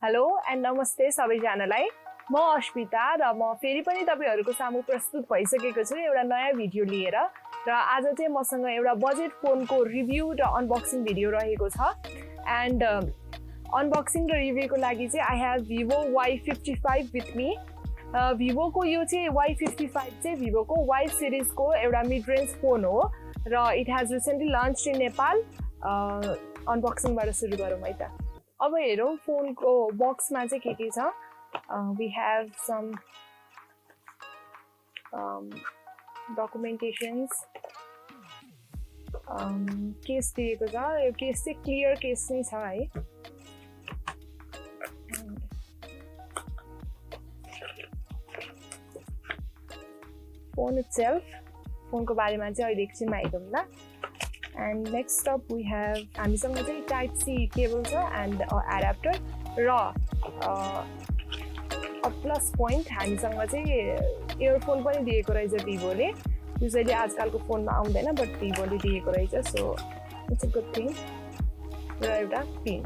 Hello and नमस्ते सबैजनालाई म अस्मिता र म फेरि पनि तपाईहरुको सामु प्रस्तुत भइसकेको छु एउटा नयाँ भिडियो लिएर र आज चाहिँ मसँग एउटा बजेट फोनको रिभ्यू र अनबक्सिङ भिडियो रहेको छ एन्ड अनबक्सिङ र रिभ्यूको लागि चाहिँ I have VIVO Y55 with me VIVO को यो चाहिँ Y55 चाहिँ VIVO को Y सिरिज को एउटा मिड रेन्ज फोन हो र it has recently launched in Nepal unboxing बाट सुरु गरौँ है त अब हेरौँ फोनको बक्समा चाहिँ के छ we have some documentations case दिएको छ यो केस चाहिँ क्लियर केस नै छ है फोन itself फोनको बारेमा चाहिँ अहिले एकछिनमा हेरौँ ल and next up we have हामीसँग चाहिँ टाइप सी केबल छ and adapter र प्लस पोइन्ट हामीसँग चाहिँ इयरफोन पनि दिएको रहेछ भिभोले युजुअली आजकलको फोनमा आउँदैन बट भिभोले दिएको रहेछ so it's a good thing र एउटा पिन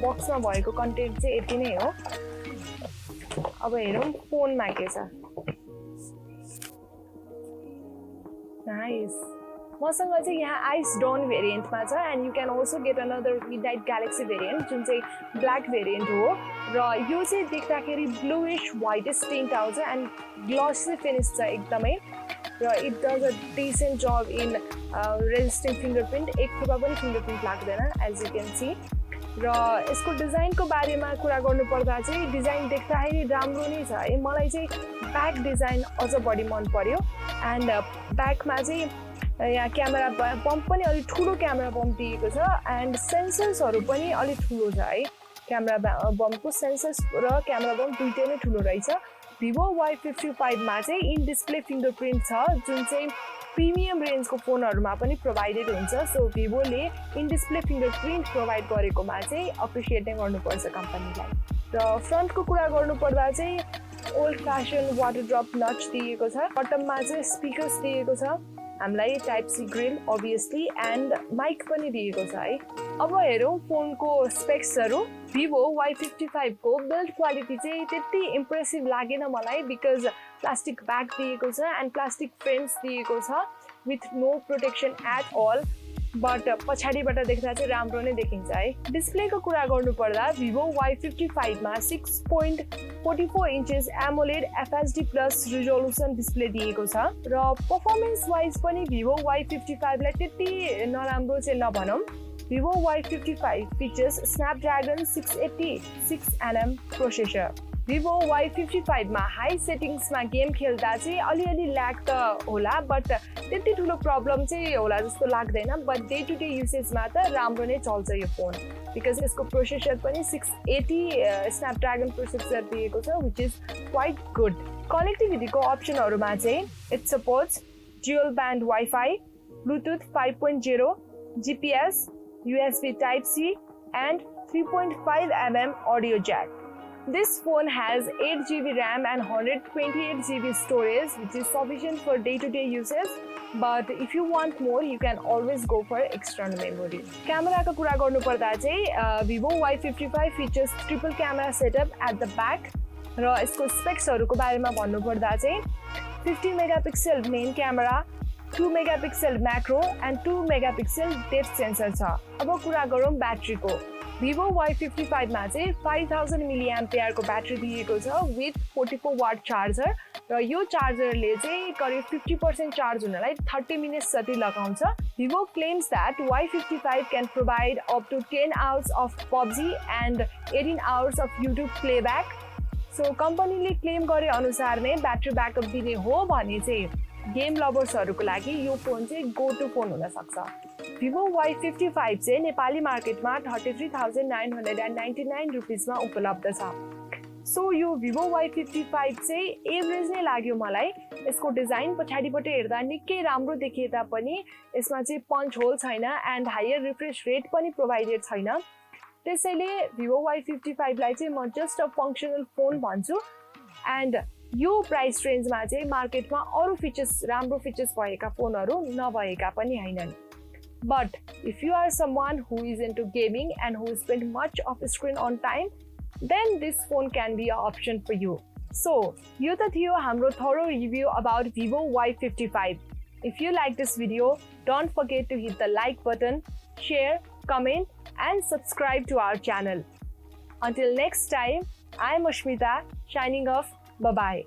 बक्समा भएको कन्टेन्ट चाहिँ यति नै हो अब हेरौँ फोनमा के छ नाइस मसँग चाहिँ यहाँ आइस डाउन भेरिएन्टमा छ and you can also get another midnight galaxy variant जुन चाहिँ ब्ल्याक भेरिएन्ट हो र यो चाहिँ देख्दाखेरि ब्लुइश व्हाइटिस टिन्ट आउँछ एन्ड ग्लसी फिनिस छ एकदमै र it does a decent job in resisting fingerprint एक टुक्रा पनि फिङ्गरप्रिन्ट लाग्दैन एज यु क्यान सी र यसको डिजाइनको बारेमा कुरा गर्नुपर्दा चाहिँ डिजाइन देख्दाखेरि राम्रो नै छ है मलाई चाहिँ ब्याक डिजाइन अझ बढी मन पर्यो एन्ड ब्याकमा चाहिँ यहाँ क्यामेरा बम्प पनि अलिक ठुलो क्यामेरा बम्प दिएको छ एन्ड सेन्सर्सहरू पनि अलिक ठुलो छ है क्यामेरा बम्पको सेन्सर्स र क्यामेरा बम्प दुइटै नै ठुलो रहेछ VIVO Y55 मा चाहिँ इन डिस्प्ले फिङ्गरप्रिन्ट छ जुन चाहिँ प्रिमियम रेन्जको फोनहरूमा पनि प्रोभाइडेड हुन्छ सो भिभोले इन डिस्प्ले फिङ्गरप्रिन्ट प्रोभाइड गरेकोमा चाहिँ अप्रिसिएट नै गर्नुपर्छ कम्पनीलाई र फ्रन्टको कुरा गर्नुपर्दा चाहिँ old fashion water drop notch दिएको छ बटममा चाहिँ स्पिकर्स दिएको छ हामीलाई type C grille obviously and mic पनि दिएको छ है अब हेरौँ फोनको स्पेक्सहरू VIVO Y55 को बिल्ड क्वालिटी चाहिँ त्यति इम्प्रेसिभ लागेन मलाई बिकज प्लास्टिक ब्याग दिएको छ एन्ड प्लास्टिक फ्रेम्स दिएको छ with no protection at all but पछाडिबाट देख्दा चाहिँ राम्रो नै देखिन्छ है डिस्प्लेको कुरा गर्नुपर्दा VIVO Y55 मा 6.44 inches AMOLED FHD plus resolution display दिएको छ र पर्फर्मेन्स वाइज पनि VIVO Y55 लाई त्यति नराम्रो चाहिँ नभनौँ VIVO Y55 features Snapdragon 686nm processor VIVO Y55 मा हाई सेटिङ्समा गेम खेल्दा चाहिँ अलिअलि ल्याग त होला बट त्यति ठुलो प्रब्लम चाहिँ होला जस्तो लाग्दैन बट डे टु डे युसेजमा त राम्रो नै चल्छ यो फोन बिकज यसको प्रोसेसर पनि 680 स्न्यापड्रागन प्रोसेसर दिएको छ विच इज क्वाइट गुड कनेक्टिभिटीको अप्सनहरूमा चाहिँ it supports dual band WiFi Bluetooth 5.0 GPS USB Type-C and 3.5mm audio jack. This phone has 8GB RAM and 128GB storage which is sufficient for day-to-day usage but if you want more you can always go for external memory. Camera को कुरा गर्नुपर्दा चाहिँ VIVO Y55 features triple camera setup at the back र यसको स्पेक्सहरूको बारेमा भन्नुपर्दा चाहिँ 50 megapixel main camera 2 megapixel macro and 2 megapixel depth sensor छ अब कुरा गरौँ ब्याट्रीको VIVO Y55 मा चाहिँ 5000 मिलिएम्पियर को ब्याट्री दिएको छ विथ 44 वाट चार्जर र यो चार्जरले चाहिँ करिब 50% चार्ज हुनलाई 30 मिनट्स जति लगाउँछ VIVO claims that Y55 can provide up to 10 hours of PUBG and 18 hours of YouTube playback so कम्पनीले क्लेम गरे अनुसार नै ब्याट्री ब्याकअप दिने हो भने चाहिँ गेम लभर्सहरूको लागि यो फोन चाहिँ गो टु फोन हुन सक्छ VIVO Y55 चाहिँ नेपाली मार्केटमा 33,999 रुपिसमा उपलब्ध छ सो यो VIVO Y55 चाहिँ एभरेज नै लाग्यो मलाई यसको डिजाइन पछाडिबाट हेर्दा निकै राम्रो देखिए तापनि यसमा चाहिँ पञ्च होल छैन एन्ड हायर रिफ्रेश रेट पनि प्रोभाइडेड छैन त्यसैले VIVO Y55 लाई चाहिँ म जस्ट अ फङ्सनल फोन भन्छु एन्ड यो प्राइस रेन्जमा चाहिँ मार्केटमा अरू फिचर्स राम्रो फिचर्स भएका फोनहरू नभएका पनि हैनन् But if you are someone who is into gaming and who spend much of screen on time, then this phone can be an option for you. So, यो त थियो हाम्रो thorough review about Vivo Y55. If you like this video, don't forget to hit the like button, share, comment, and subscribe to our channel. Until next time, I'm Ashmita, signing off. Bye-bye.